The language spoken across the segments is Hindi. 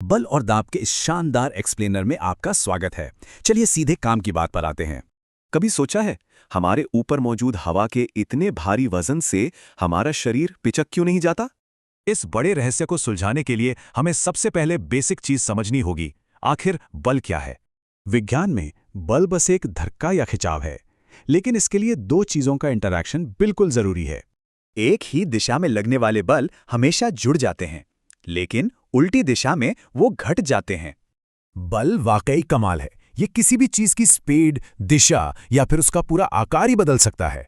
बल और दाब के इस शानदार एक्सप्लेनर में आपका स्वागत है। चलिए सीधे काम की बात पर आते हैं। कभी सोचा है हमारे ऊपर मौजूद हवा के इतने भारी वजन से हमारा शरीर पिचक क्यों नहीं जाता? इस बड़े रहस्य को सुलझाने के लिए हमें सबसे पहले बेसिक चीज समझनी होगी। आखिर बल क्या है? विज्ञान में बल बस एक धक्का या खिंचाव है, लेकिन इसके लिए दो चीजों का इंटरैक्शन बिल्कुल जरूरी है। एक ही दिशा में लगने वाले बल हमेशा जुड़ जाते हैं, लेकिन उल्टी दिशा में वो घट जाते हैं। बल वाकई कमाल है। ये किसी भी चीज की स्पीड, दिशा या फिर उसका पूरा आकार ही बदल सकता है।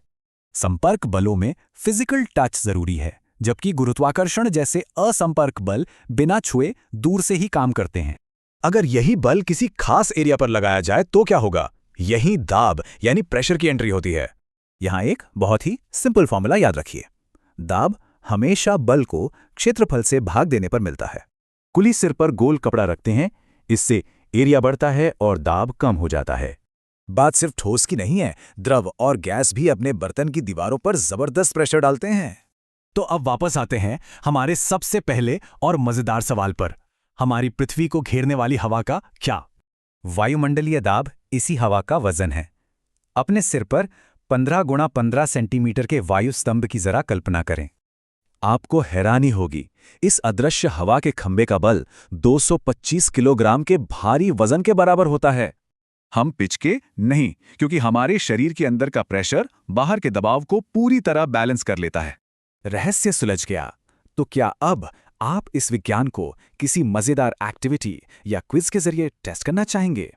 संपर्क बलों में फिजिकल टच जरूरी है, जबकि गुरुत्वाकर्षण जैसे असंपर्क बल बिना छुए दूर से ही काम करते हैं। अगर यही बल किसी खास एरिया पर लगाया जाए तो क्या होगा? यही दाब यानी प्रेशर की एंट्री होती है। यहाँ एक बहुत ही सिंपल फॉर्मूला याद रखिए। दाब हमेशा बल को क्षेत्रफल से भाग देने पर मिलता है। कुली सिर पर गोल कपड़ा रखते हैं, इससे एरिया बढ़ता है और दाब कम हो जाता है। बात सिर्फ ठोस की नहीं है, द्रव और गैस भी अपने बर्तन की दीवारों पर जबरदस्त प्रेशर डालते हैं। तो अब वापस आते हैं हमारे सबसे पहले और मजेदार सवाल पर। हमारी पृथ्वी को घेरने वाली हवा का क्या? वायुमंडलीय दाब इसी हवा का वजन है। अपने सिर पर 15 गुणा 15 सेंटीमीटर के वायु स्तंभ की जरा कल्पना करें। आपको हैरानी होगी, इस अदृश्य हवा के खंभे का बल 225 किलोग्राम के भारी वजन के बराबर होता है। हम पिचके नहीं, क्योंकि हमारे शरीर के अंदर का प्रेशर बाहर के दबाव को पूरी तरह बैलेंस कर लेता है। रहस्य सुलझ गया। तो क्या अब आप इस विज्ञान को किसी मजेदार एक्टिविटी या क्विज के जरिए टेस्ट करना चाहेंगे?